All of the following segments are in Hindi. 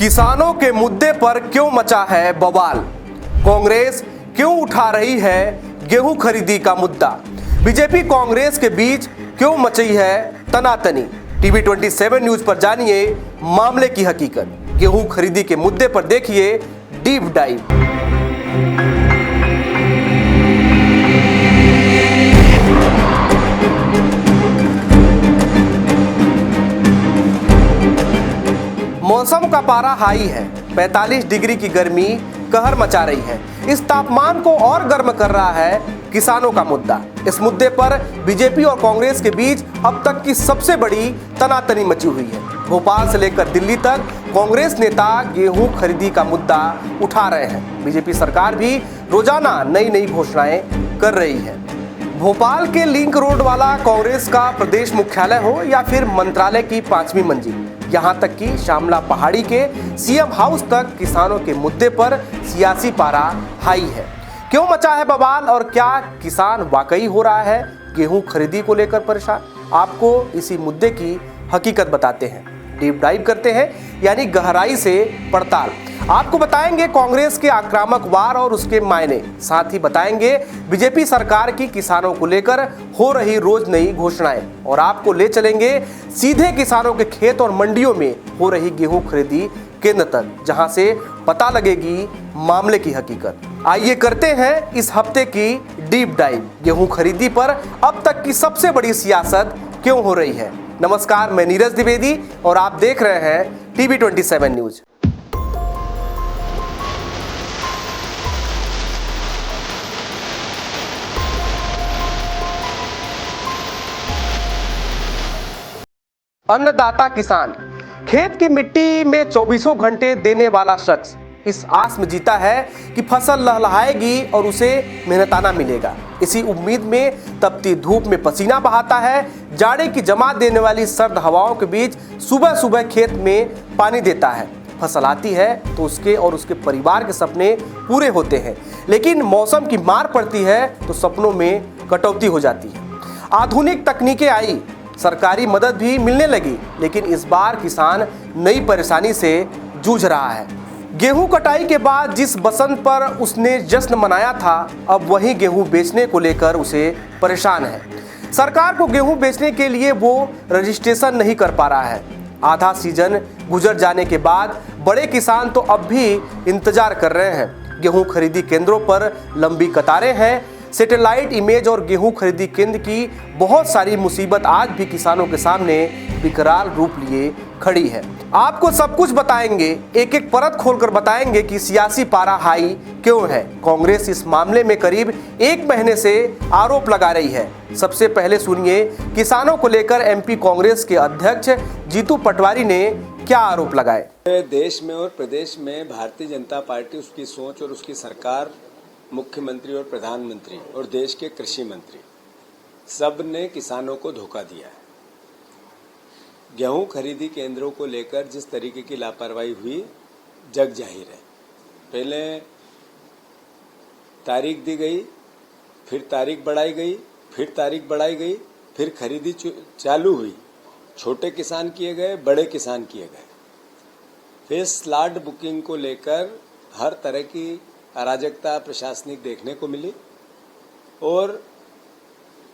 किसानों के मुद्दे पर क्यों मचा है बवाल? कांग्रेस क्यों उठा रही है गेहूं खरीदी का मुद्दा? बीजेपी कांग्रेस के बीच क्यों मची है तनातनी? टीवी 27 न्यूज पर जानिए मामले की हकीकत। गेहूं खरीदी के मुद्दे पर देखिए डीप डाइव। मौसम का पारा हाई है, 45 डिग्री की गर्मी कहर मचा रही है। इस तापमान को और गर्म कर रहा है किसानों का मुद्दा। इस मुद्दे पर बीजेपी और कांग्रेस के बीच अब तक की सबसे बड़ी तनातनी मची हुई है। भोपाल से लेकर दिल्ली तक कांग्रेस नेता गेहूं खरीदी का मुद्दा उठा रहे हैं। बीजेपी सरकार भी रोजाना नई नई घोषणाएं कर रही है। भोपाल के लिंक रोड वाला कांग्रेस का प्रदेश मुख्यालय हो या फिर मंत्रालय की 5वीं मंजिल, यहां तक कि शामला पहाड़ी के सीएम हाउस तक किसानों के मुद्दे पर सियासी पारा हाई है। क्यों मचा है बवाल और क्या किसान वाकई हो रहा है गेहूं खरीदी को लेकर परेशान? आपको इसी मुद्दे की हकीकत बताते हैं, डीप डाइव करते हैं, यानी गहराई से पड़ताल। आपको बताएंगे कांग्रेस के आक्रामक वार और उसके मायने, साथ ही बताएंगे बीजेपी सरकार की किसानों को लेकर हो रही रोज नई घोषणाएं, और आपको ले चलेंगे सीधे किसानों के खेत और मंडियों में हो रही गेहूं खरीदी केंद्र तक, जहां से पता लगेगी मामले की हकीकत। आइए करते हैं इस हफ्ते की डीप डाइव। गेहूं खरीदी पर अब तक की सबसे बड़ी सियासत क्यों हो रही है? नमस्कार, मैं नीरज द्विवेदी और आप देख रहे हैं टीवी 27 न्यूज। अन्नदाता किसान, खेत की मिट्टी में 24 घंटे देने वाला शख्स इस आस में जीता है कि फसल लहलहाएगी और उसे मेहनताना मिलेगा। इसी उम्मीद में तपती धूप में पसीना बहाता है, जाड़े की जमा देने वाली सर्द हवाओं के बीच सुबह सुबह खेत में पानी देता है। फसल आती है तो उसके और उसके परिवार के सपने पूरे होते हैं, लेकिन मौसम की मार पड़ती है तो सपनों में कटौती हो जाती है। आधुनिक तकनीकें आई, सरकारी मदद भी मिलने लगी, लेकिन इस बार किसान नई परेशानी से जूझ रहा है। गेहूं कटाई के बाद जिस बसंत पर उसने जश्न मनाया था, अब वही गेहूं बेचने को लेकर उसे परेशान है। सरकार को गेहूं बेचने के लिए वो रजिस्ट्रेशन नहीं कर पा रहा है। आधा सीजन गुजर जाने के बाद बड़े किसान तो अब भी इंतजार कर रहे हैं। गेहूं खरीदी केंद्रों पर लंबी कतारें हैं। सैटेलाइट इमेज और गेहूं खरीदी केंद्र की बहुत सारी मुसीबत आज भी किसानों के सामने विकराल रूप लिए खड़ी है। आपको सब कुछ बताएंगे, एक एक परत खोलकर बताएंगे कि सियासी पारा हाई क्यों है। कांग्रेस इस मामले में करीब 1 महीने से आरोप लगा रही है। सबसे पहले सुनिए किसानों को लेकर एमपी कांग्रेस के अध्यक्ष जीतू पटवारी ने क्या आरोप लगाए। देश में और प्रदेश में भारतीय जनता पार्टी, उसकी सोच और उसकी सरकार, मुख्यमंत्री और प्रधानमंत्री और देश के कृषि मंत्री सब ने किसानों को धोखा दिया है। गेहूं खरीदी केंद्रों को लेकर जिस तरीके की लापरवाही हुई जग जाहिर है। पहले तारीख दी गई, फिर तारीख बढ़ाई गई, फिर तारीख बढ़ाई गई, फिर खरीदी चालू हुई। छोटे किसान किए गए, बड़े किसान किए गए। फिर स्लॉट बुकिंग को लेकर हर तरह की अराजकता प्रशासनिक देखने को मिली और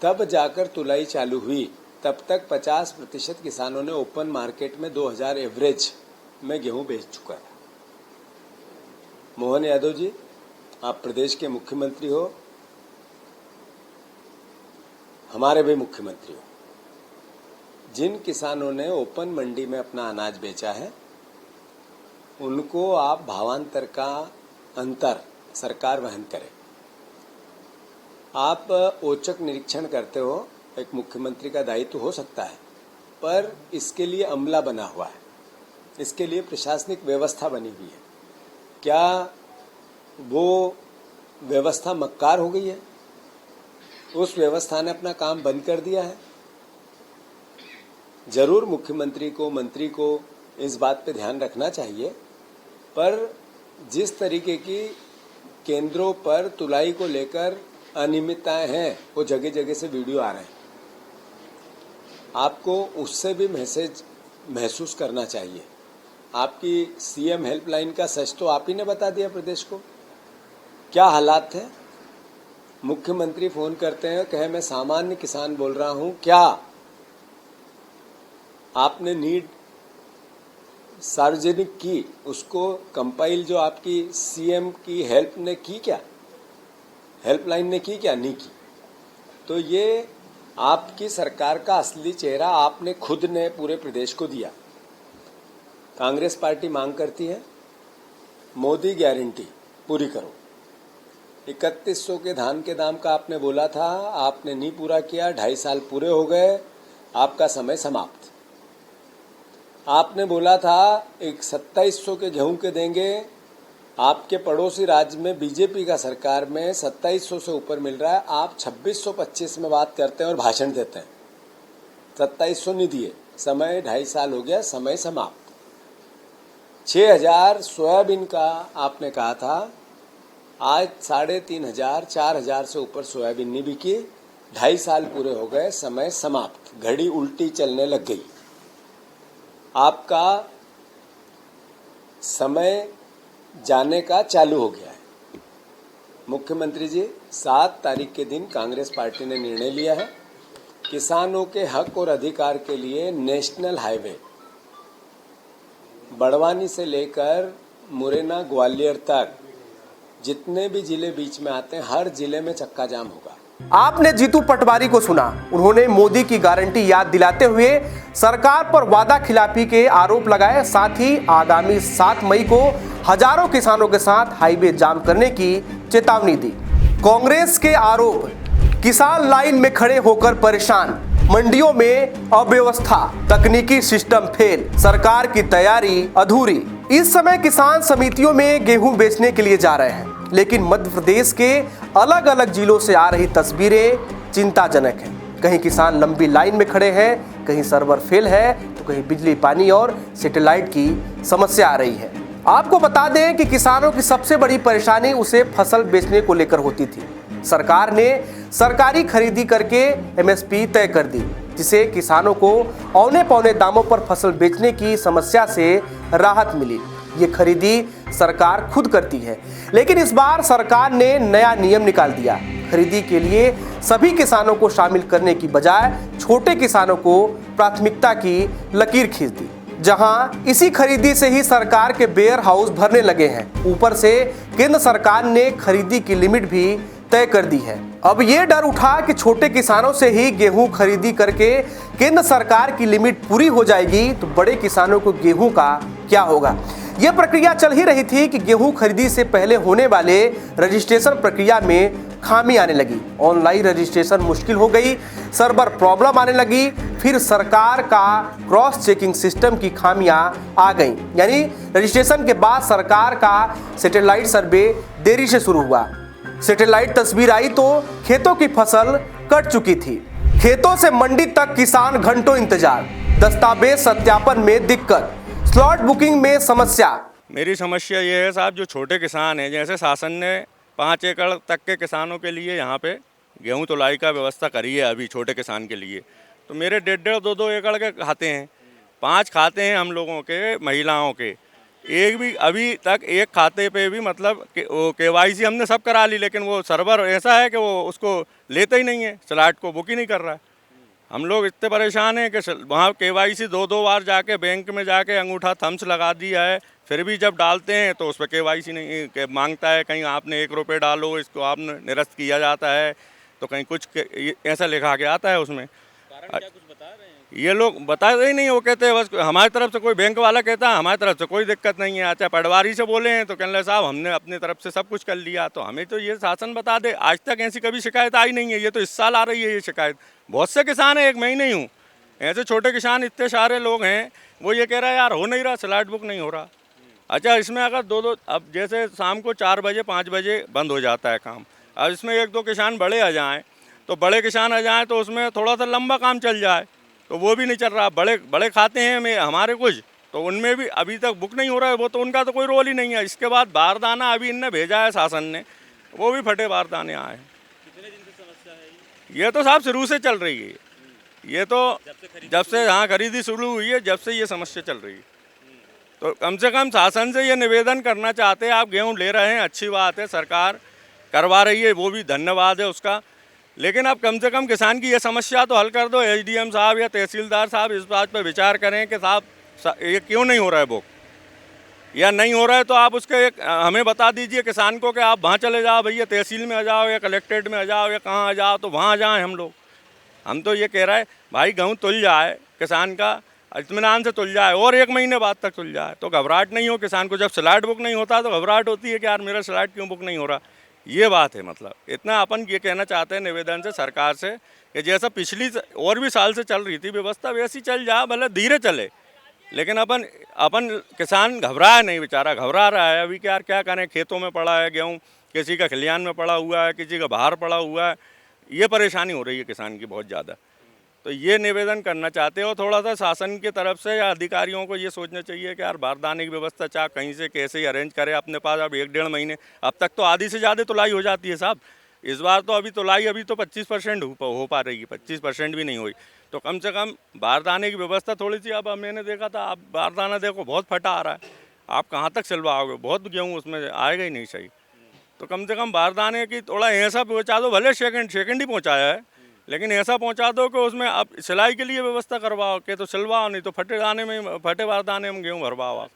तब जाकर तुलाई चालू हुई। तब तक 50% किसानों ने ओपन मार्केट में 2000 एवरेज में गेहूं बेच चुका है। मोहन यादव जी, आप प्रदेश के मुख्यमंत्री हो, हमारे भी मुख्यमंत्री हो। जिन किसानों ने ओपन मंडी में अपना अनाज बेचा है उनको आप भावांतर का अंतर सरकार वहन करे। आप औचक निरीक्षण करते हो, एक मुख्यमंत्री का दायित्व हो सकता है, पर इसके लिए अमला बना हुआ है, इसके लिए प्रशासनिक व्यवस्था बनी हुई है। क्या वो व्यवस्था मक्कार हो गई है? उस व्यवस्था ने अपना काम बंद कर दिया है? जरूर मुख्यमंत्री को, मंत्री को इस बात पे ध्यान रखना चाहिए, पर जिस तरीके की केंद्रों पर तुलाई को लेकर अनियमितताएं हैं, वो जगह जगह से वीडियो आ रहे हैं। आपको उससे भी मैसेज महसूस करना चाहिए आपकी सीएम हेल्पलाइन का सच तो आप ही ने बता दिया प्रदेश को। क्या हालात थे? मुख्यमंत्री फोन करते हैं, कहे मैं सामान्य किसान बोल रहा हूं। क्या आपने नीड सार्वजनिक की, उसको कंपाइल जो आपकी सीएम की हेल्प ने की क्या, हेल्पलाइन ने की क्या? नहीं की। तो ये आपकी सरकार का असली चेहरा आपने खुद ने पूरे प्रदेश को दिया। कांग्रेस पार्टी मांग करती है मोदी गारंटी पूरी करो। 3100 के धान के दाम का आपने बोला था, आपने नहीं पूरा किया। 2.5 साल पूरे हो गए, आपका समय समाप्त। आपने बोला था एक 2700 के गेहूं के देंगे, आपके पड़ोसी राज्य में बीजेपी का सरकार में 2700 से ऊपर मिल रहा है। आप 2625 में बात करते हैं और भाषण देते हैं। 2700 नहीं दिए, समय 2.5 साल हो गया, समय समाप्त। 6000 सोयाबीन का आपने कहा था, आज 3500 4000 से ऊपर सोयाबीन नहीं बिकी। 2.5 साल पूरे हो गए, समय समाप्त। घड़ी उल्टी चलने लग गई। आपका समय जाने का चालू हो गया है। मुख्यमंत्री जी, 7 तारीख के दिन कांग्रेस पार्टी ने निर्णय लिया है किसानों के हक और अधिकार के लिए नेशनल हाईवे बड़वानी से लेकर मुरैना ग्वालियर तक जितने भी जिले बीच में आते हैं, हर जिले में चक्का जाम होगा। आपने जीतू पटवारी को सुना। उन्होंने मोदी की गारंटी याद दिलाते हुए सरकार पर वादा खिलाफी के आरोप लगाए। साथ ही आगामी 7 मई को हजारों किसानों के साथ हाईवे जाम करने की चेतावनी दी। कांग्रेस के आरोप, किसान लाइन में खड़े होकर परेशान, मंडियों में अव्यवस्था, तकनीकी सिस्टम फेल, सरकार की तैयारी अधूरी। इस समय किसान समितियों में गेहूं बेचने के लिए जा रहे हैं, लेकिन मध्य प्रदेश के अलग अलग जिलों से आ रही तस्वीरें चिंताजनक हैं। कहीं किसान लंबी लाइन में खड़े हैं, कहीं सर्वर फेल है, तो कहीं बिजली, पानी और सैटेलाइट की समस्या आ रही है। आपको बता दें कि किसानों की सबसे बड़ी परेशानी उसे फसल बेचने को लेकर होती थी। सरकार ने सरकारी खरीदी करके एमएसपी तय कर दी, जिससे किसानों को औने पौने दामों पर फसल बेचने की समस्या से राहत मिली। ये खरीदी सरकार खुद करती है, लेकिन इस बार सरकार ने नया नियम निकाल दिया। खरीदी के लिए सभी किसानों को शामिल करने की बजाय छोटे किसानों को प्राथमिकता की लकीर खींच दी, जहां इसी खरीदी से ही सरकार के वेयर हाउस भरने लगे हैं। ऊपर से केंद्र सरकार ने खरीदी की लिमिट भी तय कर दी है। अब ये डर उठा कि छोटे किसानों से ही गेहूं खरीदी करके केंद्र सरकार की लिमिट पूरी हो जाएगी, तो बड़े किसानों को गेहूं का क्या होगा। यह प्रक्रिया चल ही रही थी कि गेहूं खरीदी से पहले होने वाले रजिस्ट्रेशन प्रक्रिया में खामी आने लगी। ऑनलाइन रजिस्ट्रेशन मुश्किल हो गई, सर्वर प्रॉब्लम आने लगी, फिर सरकार का क्रॉस चेकिंग सिस्टम की खामियां आ गईं। यानी रजिस्ट्रेशन के बाद सरकार का सैटेलाइट सर्वे देरी से शुरू हुआ। सैटेलाइट तस्वीर आई तो खेतों की फसल कट चुकी थी। खेतों से मंडी तक किसान घंटों इंतजार, दस्तावेज सत्यापन में दिक्कत, स्लॉट बुकिंग में समस्या। मेरी समस्या ये है साहब, जो छोटे किसान हैं, जैसे शासन ने 5 एकड़ तक के किसानों के लिए यहाँ पे गेहूं तुलाई का व्यवस्था करी है अभी छोटे किसान के लिए, तो मेरे 1.5 2 एकड़ के खाते हैं, 5 खाते हैं हम लोगों के, महिलाओं के। एक भी अभी तक एक खाते पे भी मतलब वो KYC हमने सब करा ली, लेकिन वो सर्वर ऐसा है कि वो उसको लेते ही नहीं है, स्लॉट को बुक ही नहीं कर रहा है। हम लोग इतने परेशान हैं कि वहाँ KYC 2 बार जाके बैंक में जाके अंगूठा थम्स लगा दिया है, फिर भी जब डालते हैं तो उस पर KYC नहीं मांगता है। कहीं आपने 1 रुपये डालो, इसको आपने निरस्त किया जाता है, तो कहीं कुछ ऐसा लिखा के आता है उसमें। कारण क्या कुछ बता रहे हैं? ये लोग बताते ही नहीं, वो कहते हैं बस हमारी तरफ से कोई बैंक वाला कहता है हमारी तरफ से कोई दिक्कत नहीं है। अच्छा, पटवारी से बोले हैं तो कहने लगे साहब हमने अपनी तरफ से सब कुछ कर लिया। तो हमें तो ये शासन बता दे, आज तक ऐसी कभी शिकायत आई नहीं है। ये तो इस साल आ रही है ये शिकायत। बहुत से किसान हैं, एक मैं ही नहीं हूँ, ऐसे छोटे किसान इतने सारे लोग हैं, वो ये कह रहा है यार हो नहीं रहा, स्लॉट बुक नहीं हो रहा। अच्छा, इसमें अगर 2 अब जैसे शाम को 4 बजे 5 बजे बंद हो जाता है काम, अब इसमें 1-2 किसान बड़े आ जाएँ, तो बड़े किसान आ जाएँ तो उसमें थोड़ा सा लंबा काम चल जाए, तो वो भी नहीं चल रहा। बड़े खाते हैं हमारे कुछ, तो उनमें भी अभी तक बुक नहीं हो रहा है, वो तो उनका तो कोई रोल ही नहीं है। इसके बाद बारदाना अभी इनने भेजा है शासन ने, वो भी फटे बारदाने आए हैं। कितने दिन से समस्या है ये? ये तो साहब शुरू से चल रही है, ये तो जब से हाँ खरीदी शुरू हुई है, जब से ये समस्या चल रही है। तो कम से कम शासन से ये निवेदन करना चाहते हैं, आप गेहूँ ले रहे हैं, अच्छी बात है, सरकार करवा रही है, वो भी धन्यवाद है उसका, लेकिन अब कम से कम किसान की ये समस्या तो हल कर दो। एसडीएम साहब या तहसीलदार साहब इस बात पर विचार करें कि साहब ये क्यों नहीं हो रहा है बुक, या नहीं हो रहा है तो आप उसके एक हमें बता दीजिए किसान को कि आप वहाँ चले जाओ भैया, तहसील में आ जाओ या कलेक्ट्रेट में आ जाओ या कहाँ आ जाओ, तो वहाँ आ जाएँ हम लोग। हम तो ये कह रहे हैं भाई गेहूँ तुल जाए, किसान का इत्मीनान से तुल जाए और 1 महीने बाद तक तुल जाए, तो घबराहट नहीं हो किसान को। जब स्लैट बुक नहीं होता तो घबराहट होती है कि यार मेरा स्लैट क्यों बुक नहीं हो रहा। ये बात है, मतलब इतना अपन ये कहना चाहते हैं निवेदन से सरकार से कि जैसा पिछली और भी साल से चल रही थी व्यवस्था वैसी चल जाए, भले धीरे चले, लेकिन अपन किसान घबराया नहीं, बेचारा घबरा रहा है अभी। क्या करें, खेतों में पड़ा है गेहूँ, किसी का खलिहान में पड़ा हुआ है, किसी का बाहर पड़ा हुआ है, ये परेशानी हो रही है किसान की बहुत ज़्यादा। तो ये निवेदन करना चाहते हो, थोड़ा सा शासन की तरफ से या अधिकारियों को ये सोचना चाहिए कि यार बारदाने की व्यवस्था चाहे कहीं से कैसे ही अरेंज करें अपने पास। अब 1-1.5 महीने, अब तक तो आधी से ज़्यादा तुलाई हो जाती है साहब। इस बार तो अभी तुलाई अभी तो 25% हो पा रही है, 25% भी नहीं हुई। तो कम से कम बारदाने की व्यवस्था थोड़ी सी, अब मैंने देखा था, आप बारदाना देखो बहुत फटा आ रहा है, आप कहाँ तक सिलवाओगे, बहुत गेहूँ उसमें आएगा ही नहीं सही। तो कम से कम बारदाने की थोड़ा ऐसा पहुँचा दो, भले सेकंड ही पहुँचाया है, लेकिन ऐसा पहुंचा दो कि उसमें आप सिलाई के लिए व्यवस्था करवाओ के तो सिलवाओ, नहीं तो फटे बारदाने में गेहूँ भरवाओ आप।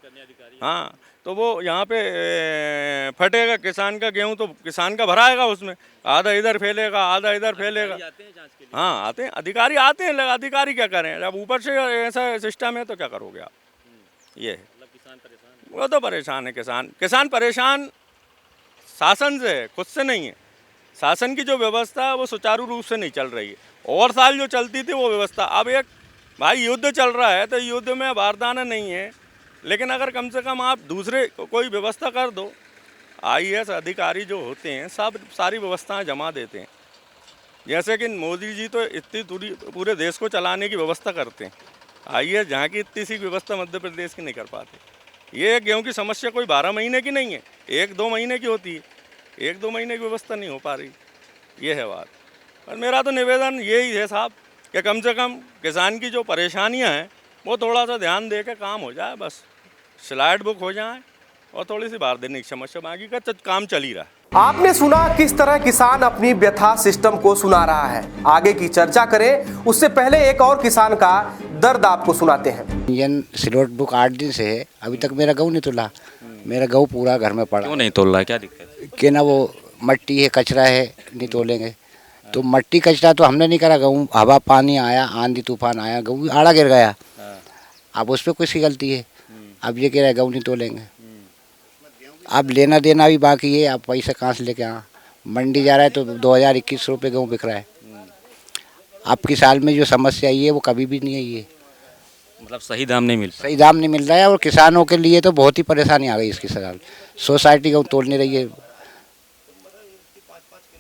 हाँ, तो वो यहाँ पे फटेगा किसान का गेहूँ, तो किसान का भराएगा, उसमें आधा इधर फैलेगा आधा इधर फैलेगा। हाँ आते हैं अधिकारी, आते हैं, अधिकारी क्या करें, जब ऊपर से ऐसा सिस्टम है तो क्या करोगे आप। ये है, वो तो परेशान है किसान परेशान शासन से है, खुद से नहीं है। शासन की जो व्यवस्था है वो सुचारू रूप से नहीं चल रही है। और साल जो चलती थी वो व्यवस्था, अब एक भाई युद्ध चल रहा है तो युद्ध में बारदाना नहीं है, लेकिन अगर कम से कम आप दूसरे कोई व्यवस्था कर दो। आईएएस अधिकारी जो होते हैं सब सारी व्यवस्थाएं जमा देते हैं, जैसे कि मोदी जी तो इतनी पूरे देश को चलाने की व्यवस्था करते हैं, आईएएस जहाँ की इतनी सी व्यवस्था मध्य प्रदेश की नहीं कर पाते। ये गेहूँ की समस्या कोई 12 महीने की नहीं है, 1-2 महीने की होती है, 1-2 महीने की व्यवस्था नहीं हो पा रही, ये है बात। और मेरा तो निवेदन यही है साहब कि कम से कम किसान की जो परेशानियां हैं वो थोड़ा सा ध्यान दे के काम हो जाए, बस स्लाइड बुक हो जाए और थोड़ी सी बारदाने की समस्या, बाकी का काम चल ही रहा है। आपने सुना किस तरह किसान अपनी व्यथा सिस्टम को सुना रहा है। आगे की चर्चा करें उससे पहले एक और किसान का दर्द आपको सुनाते हैं। इंजन स्लॉट बुक 8 दिन से है, अभी तक मेरा गेहूँ नहीं तुला। मेरा गेहूँ पूरा घर में पड़ा। क्यों नहीं तोल रहा है, क्या दिक्कत है? कि ना वो मट्टी है, कचरा है, नहीं तोलेंगे। तो मट्टी कचरा तो हमने नहीं करा, गेहूँ हवा पानी आया, आंधी तूफान आया, गेहूँ आड़ा गिर गया। अब उस पर किसकी गलती है? अब ये कह रहा है गेहूँ नहीं तोलेंगे। अब लेना देना भी बाकी है, अब पैसा कहाँ से लेके आए? मंडी जा रहा है तो 2021 रुपये गेहूँ बिक रहा है। अब की साल में जो समस्या आई है वो कभी भी नहीं आई है, मतलब सही दाम नहीं मिल रहा। सही दाम नहीं मिल रहा है और किसानों के लिए तो बहुत ही परेशानी आ गई इसकी साल। सोसाइटी गेहूँ तोड़ नहीं रही है,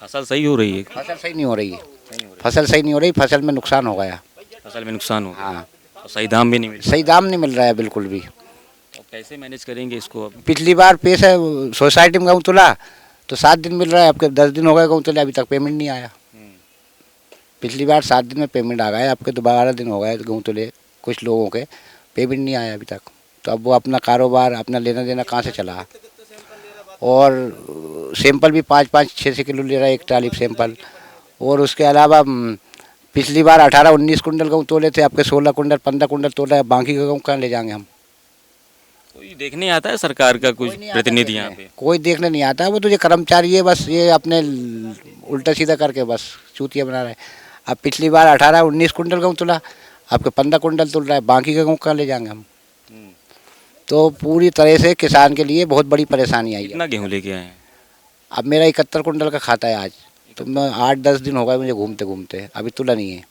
फसल सही हो रही है? फसल सही नहीं हो रही है, फसल सही नहीं हो रही, फसल में नुकसान हो गया। फसल में नुकसान हो गया। हाँ, और सही दाम भी नहीं मिल रहा। सही दाम नहीं मिल रहा है बिल्कुल भी। तो कैसे मैनेज करेंगे इसको अब? पिछली बार पैसा सोसाइटी में गेहूँ तुला तो 7 दिन मिल रहा है, आपके 10 दिन हो गए गेहूँ तुले, अभी तक पेमेंट नहीं आया। पिछली बार 7 दिन में पेमेंट आ गया, आपके 12 दिन हो गए गेहूँ तुले, कुछ लोगों के पेमेंट नहीं आया अभी तक। तो अब वो अपना कारोबार, अपना लेना देना कहाँ से चला। और सैंपल भी 5-5, 6 किलो ले रहा है एक ट्राली सैंपल। और उसके अलावा पिछली बार 18-19 कुंटल गेहूँ तोले थे, आपके 16 कुंटल 15 कुंटल तोला है, बाकी का गेहूँ कहाँ ले जाएंगे हम? कोई देखने आता है सरकार का कुछ प्रतिनिधि यहाँ पे? कोई देखने नहीं आता है, वो तो ये कर्मचारी है बस, ये अपने उल्टा सीधा करके बस चूतिया बना रहे हैं। अब पिछली बार 18-19 कुंटल गेहूँ तुला, आपके 15 कुंटल तुल रहा है, बाकी का गेहूँ कहाँ ले जाएंगे हम? तो पूरी तरह से किसान के लिए बहुत बड़ी परेशानी आई है। कितना गेहूँ लेके आए हैं? अब मेरा 71 कुंटल का खाता है आज, तो मैं 8-10 दिन हो गए मुझे घूमते घूमते, अभी तुला नहीं है।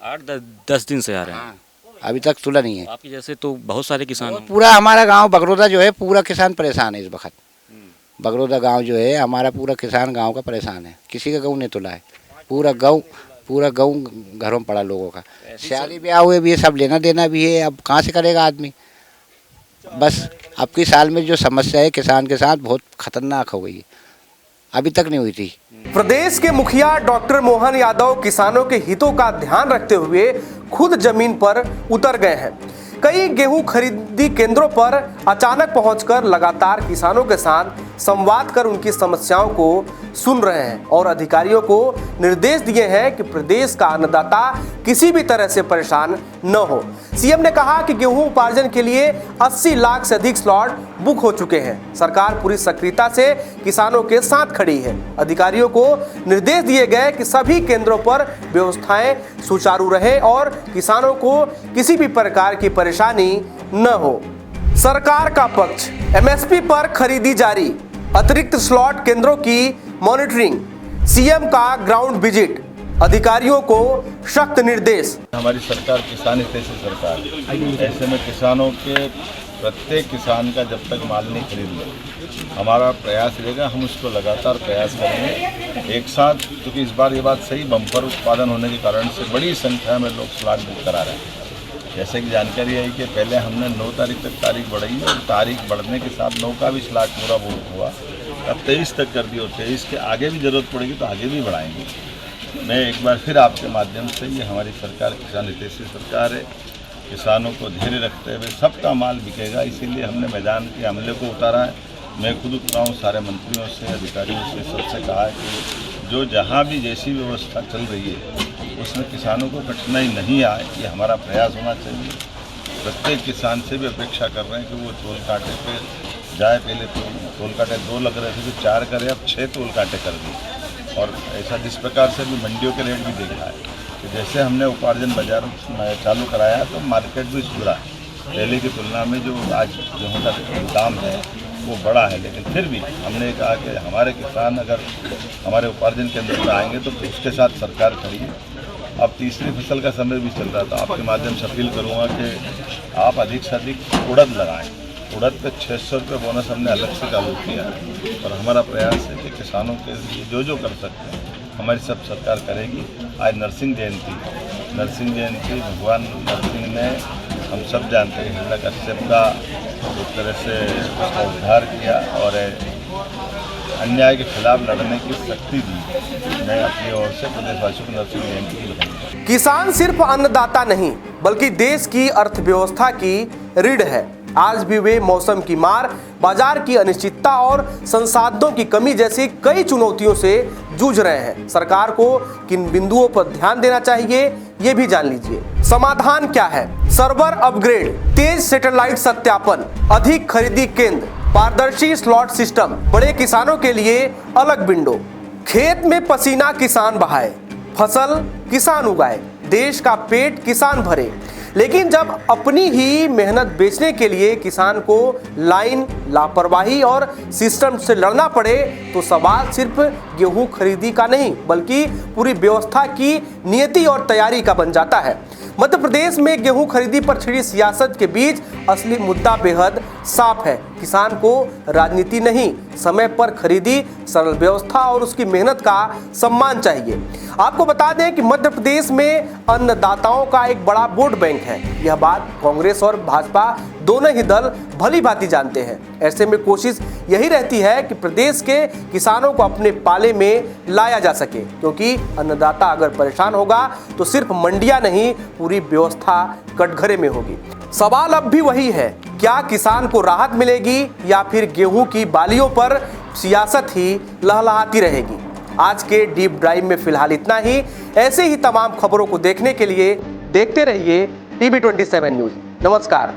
8-10 दिन से आ रहे हैं? अभी तक तुला नहीं है। आपके जैसे तो बहुत सारे किसान हैं। पूरा हमारा गांव बगरोदा जो है, पूरा किसान परेशान है इस वक्त। बगरोदा गांव जो है हमारा, पूरा किसान गांव का परेशान है, किसी का गेहूँ नहीं तुला है। पूरा गेहूँ घरों में पड़ा लोगों का, शादी ब्याह हुए भी है, सब लेना देना भी है, अब कहाँ से करेगा आदमी। बस अब की साल में जो समस्या है किसान के साथ बहुत खतरनाक हो गई है, अभी तक नहीं हुई थी। प्रदेश के मुखिया डॉक्टर मोहन यादव किसानों के हितों का ध्यान रखते हुए खुद जमीन पर उतर गए हैं। कई गेहूं खरीदी केंद्रों पर अचानक पहुंचकर लगातार किसानों के साथ संवाद कर उनकी समस्याओं को सुन रहे हैं और अधिकारियों को निर्देश दिए हैं कि प्रदेश का अन्नदाता किसी भी तरह से परेशान न हो। सीएम ने कहा कि गेहूं उपार्जन के लिए 80 लाख से अधिक स्लॉट बुक हो चुके हैं। सरकार पूरी सक्रियता से किसानों के साथ खड़ी है। अधिकारियों को निर्देश दिए गए कि सभी केंद्रों पर व्यवस्थाएं सुचारू रहे और किसानों को किसी भी प्रकार की परेशानी न हो। सरकार का पक्ष, एमएसपी पर खरीदी जारी, अतिरिक्त स्लॉट केंद्रों की मॉनिटरिंग, सीएम का ग्राउंड विजिट, अधिकारियों को सख्त निर्देश। हमारी सरकार किसान हितैषी सरकार है। ऐसे में किसानों के प्रत्येक किसान का जब तक माल नहीं खरीद ले हमारा प्रयास रहेगा, हम उसको लगातार प्रयास करेंगे एक साथ, क्योंकि इस बार ये बात सही बम्पर उत्पादन होने के कारण से बड़ी संख्या में लोग स्लॉट बुक करा रहे हैं। जैसे कि जानकारी आई कि पहले हमने 9 तारीख तक तारीख बढ़ाई और तारीख बढ़ने के साथ 9 का भी स्लॉट पूरा बुक हुआ, अब 23 तक कर दी और 23 के आगे भी ज़रूरत पड़ेगी तो आगे भी बढ़ाएंगे। मैं एक बार फिर आपके माध्यम से, ये हमारी सरकार किसान हितैषी सरकार है, किसानों को धैर्य रखते हुए सबका माल बिकेगा, इसीलिए हमने मैदान के हमले को उतारा है। मैं खुद उतरा हूँ, सारे मंत्रियों से, अधिकारियों से, सबसे कहा है कि जो जहाँ भी जैसी व्यवस्था चल रही है उसमें किसानों को कठिनाई नहीं आए, ये हमारा प्रयास होना चाहिए। प्रत्येक किसान से भी अपेक्षा कर रहे हैं कि वो तोल कांटे पे जाए। पहले तो तोल कांटे 2 लग रहे थे तो 4 करे, अब 6 तोल कांटे कर दिए। और ऐसा जिस प्रकार से भी मंडियों के रेट भी देखा है कि जैसे हमने उपार्जन बाजार चालू कराया तो मार्केट भी सुधरा, पहले की तुलना में जो आज गेहूँ का दाम है वो बड़ा है। लेकिन फिर भी हमने कहा कि हमारे किसान अगर हमारे उपार्जन केंद्र पर आएंगे तो उसके साथ सरकार खड़ी है। अब तीसरी फसल का समय भी चल रहा था, आपके माध्यम से अपील करूँगा कि आप अधिक से अधिक उड़द लगाएं। उड़द पे 600 रुपये बोनस हमने अलग से चालू किया है और हमारा प्रयास है कि किसानों के लिए जो कर सकते हैं हमारी सब सरकार करेगी। आज नरसिंह जयंती भगवान नरसिंह ने, हम सब जानते हैं, हिरण्यकश्यप का एक तरह से उसका उद्धार किया और अन्याय के खिलाफ लड़ने की शक्ति दी। मैं अपनी ओर से प्रदेशवासियों को नरसिंह जयंती की बधाई। किसान सिर्फ अन्नदाता नहीं बल्कि देश की अर्थव्यवस्था की रीढ़ है। आज भी वे मौसम की मार, बाजार की अनिश्चितता और संसाधनों की कमी जैसी कई चुनौतियों से जूझ रहे हैं। सरकार को किन बिंदुओं पर ध्यान देना चाहिए ये भी जान लीजिए। समाधान क्या है? सर्वर अपग्रेड, तेज सैटेलाइट सत्यापन, अधिक खरीदी केंद्र, पारदर्शी स्लॉट सिस्टम, बड़े किसानों के लिए अलग विंडो। खेत में पसीना किसान बहाए, फसल किसान उगाए, देश का पेट किसान भरे। लेकिन जब अपनी ही मेहनत बेचने के लिए किसान को लाइन, लापरवाही और सिस्टम से लड़ना पड़े तो सवाल सिर्फ गेहूं खरीदी का नहीं बल्कि पूरी व्यवस्था की नियति और तैयारी का बन जाता है। मध्य प्रदेश में गेहूं खरीदी पर छिड़ी सियासत के बीच असली मुद्दा बेहद साफ है। किसान को राजनीति नहीं, समय पर खरीदी, सरल व्यवस्था और उसकी मेहनत का सम्मान चाहिए। आपको बता दें कि मध्य प्रदेश में अन्नदाताओं का एक बड़ा वोट बैंक है। यह बात कांग्रेस और भाजपा दोनों ही दल भली भांति जानते हैं। ऐसे में कोशिश यही रहती है कि प्रदेश के किसानों को अपने पाले में लाया जा सके, क्योंकि अन्नदाता अगर परेशान होगा तो सिर्फ मंडियां नहीं पूरी व्यवस्था कटघरे में होगी। सवाल अब भी वही है, क्या किसान को राहत मिलेगी या फिर गेहूं की बालियों पर सियासत ही लहलहाती रहेगी? आज के डीप ड्राइव में फिलहाल इतना ही। ऐसे ही तमाम खबरों को देखने के लिए देखते रहिए TV27 न्यूज। नमस्कार।